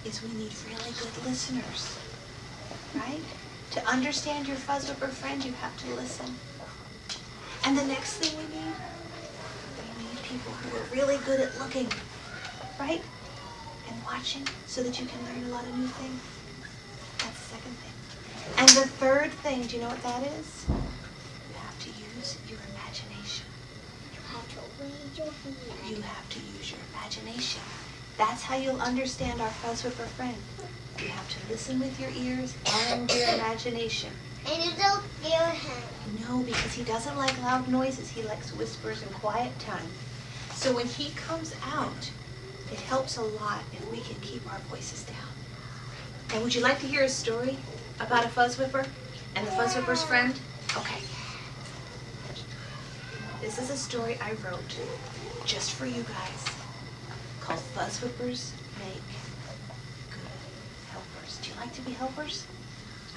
is we need really good listeners, right? To understand your Fuzzwipper friend, you have to listen. And the next thing we need people who are really good at looking, right? And watching so that you can learn a lot of new things. That's the second thing. And the third thing, do you know what that is? You have to use your imagination. You have to use your imagination. That's how you'll understand our Fuzzwipper friend. You have to listen with your ears and your imagination. And you don't scare him. No, because he doesn't like loud noises. He likes whispers and quiet time. So when he comes out, it helps a lot if we can keep our voices down. And would you like to hear a story about a Fuzzwipper and the Fuzzwipper's friend? Okay. This is a story I wrote just for you guys called Fuzzwippers Make Good Helpers. Do you like to be helpers?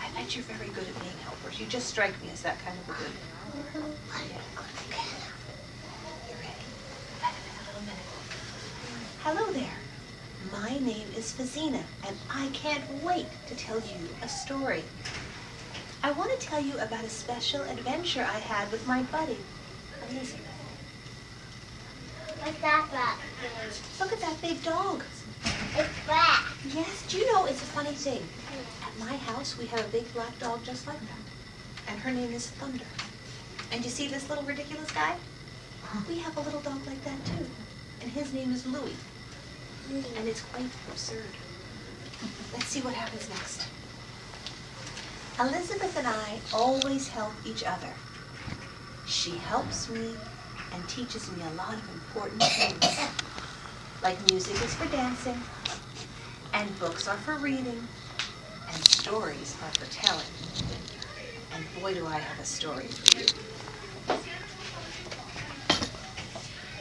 I bet you're very good at being helpers. You just strike me as that kind of a good. Yeah. Okay. You're ready. Back in a little minute. Hello there. My name is Fazina, and I can't wait to tell you a story. I want to tell you about a special adventure I had with my buddy, Elizabeth. What's that black? Look at that big dog. It's black. Yes, do you know it's a funny thing? At my house, we have a big black dog just like that. And her name is Thunder. And you see this little ridiculous guy? We have a little dog like that too. And his name is Louie. And it's quite absurd. Let's see what happens next. Elizabeth and I always help each other. She helps me and teaches me a lot of important things. Like music is for dancing, and books are for reading, and stories are for telling. And boy, do I have a story for you.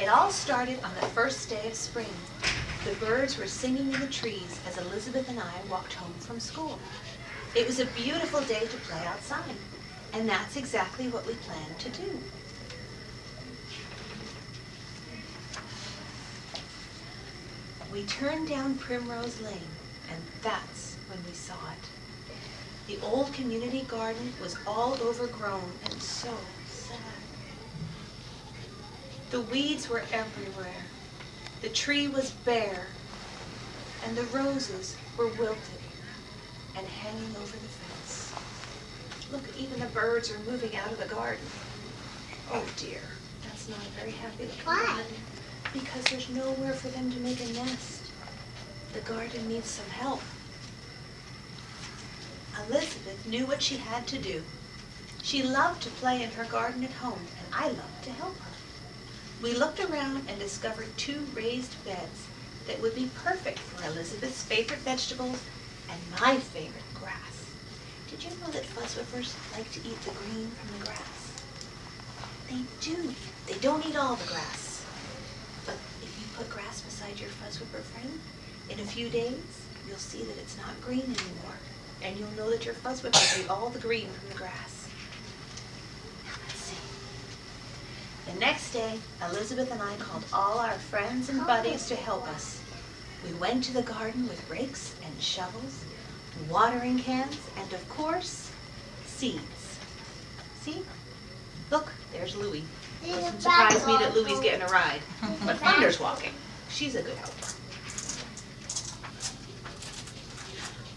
It all started on the first day of spring. The birds were singing in the trees as Elizabeth and I walked home from school. It was a beautiful day to play outside, and that's exactly what we planned to do. We turned down Primrose Lane, and that's when we saw it. The old community garden was all overgrown and so sad. The weeds were everywhere. The tree was bare, and the roses were wilted and hanging over the fence. Look, even the birds are moving out of the garden. Oh dear, that's not a very happy looking garden. Because there's nowhere for them to make a nest. The garden needs some help. Elizabeth knew what she had to do. She loved to play in her garden at home, and I loved to help her. We looked around and discovered 2 raised beds that would be perfect for Elizabeth's favorite vegetables and my favorite grass. Did you know that Fuzzwippers like to eat the green from the grass? They do. They don't eat all the grass. But if you put grass beside your Fuzzwipper friend, in a few days, you'll see that it's not green anymore. And you'll know that your Fuzzwipper ate all the green from the grass. Now let's see. The next day, Elizabeth and I called all our friends and buddies to help us. We went to the garden with rakes and shovels, watering cans, and of course, seeds. See? Look, there's Louie. Doesn't surprise me that Louie's getting a ride. But Thunder's walking. She's a good helper.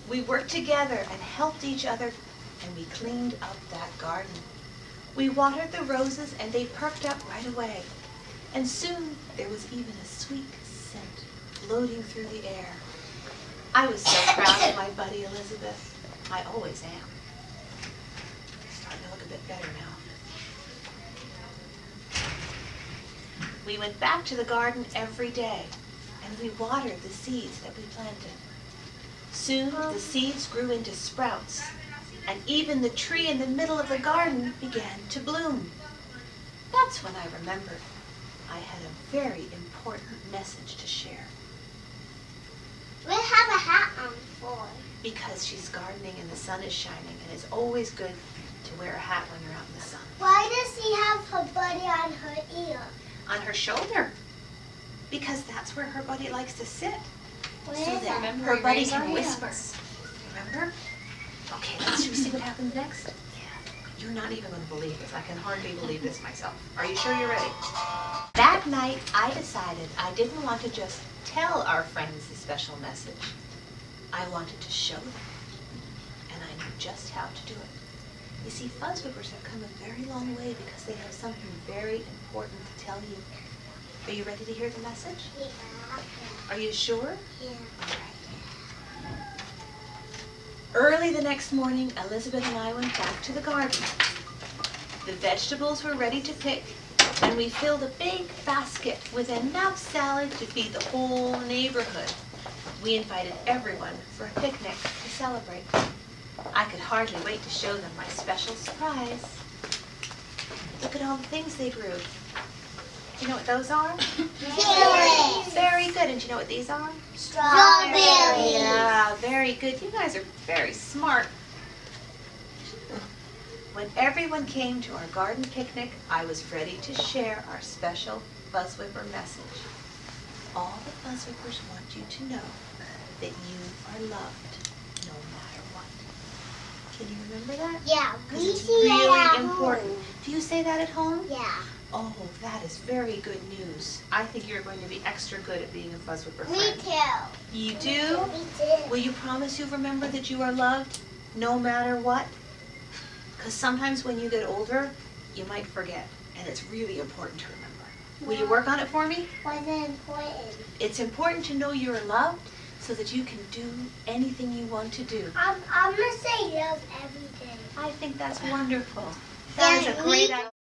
We worked together and helped each other, and we cleaned up that garden. We watered the roses, and they perked up right away. And soon there was even a sweet scent floating through the air. I was so proud of my buddy Elizabeth. I always am. It's starting to look a bit better now. We went back to the garden every day, and we watered the seeds that we planted. Soon the seeds grew into sprouts, and even the tree in the middle of the garden began to bloom. That's when I remembered I had a very important message to share. We have a hat on for. Because she's gardening and the sun is shining, and it's always good to wear a hat when you're out in the sun. Why does she have her buddy on her ear? On her shoulder, because that's where her buddy likes to sit. so that Remember, her buddy raise our can whisper. hands. Remember? Okay, should we see what happens next? You're not even going to believe this. I can hardly believe this myself. Are you sure you're ready? That night, I decided I didn't want to just tell our friends the special message. I wanted to show them. And I knew just how to do it. You see, Fuzzwippers have come a very long way because they have something very important to tell you. Are you ready to hear the message? Yeah. Are you sure? Yeah. All right. Early the next morning, Elizabeth and I went back to the garden. The vegetables were ready to pick, and we filled a big basket with enough salad to feed the whole neighborhood. We invited everyone for a picnic to celebrate. I could hardly wait to show them my special surprise. Look at all the things they grew. Do you know what those are? Carrots. Very good. And do you know what these are? Strawberries. Yeah, very good. You guys are very smart. When everyone came to our garden picnic, I was ready to share our special Fuzzwipper message. All the Fuzzwippers want you to know that you are loved no matter what. Can you remember that? Yeah, Because we it's see that really at important. home. Do you say that at home? Yeah. Oh, that is very good news. I think you're going to be extra good at being a Fuzzwipper Me friend. too. You do? Me too. Will you promise you'll remember that you are loved no matter what? Because sometimes when you get older, you might forget, and it's really important to remember. Will you work on it for me? What's important? It's important to know you're loved so that you can do anything you want to do. I'm gonna say love every day. I think that's wonderful. That is a great idea.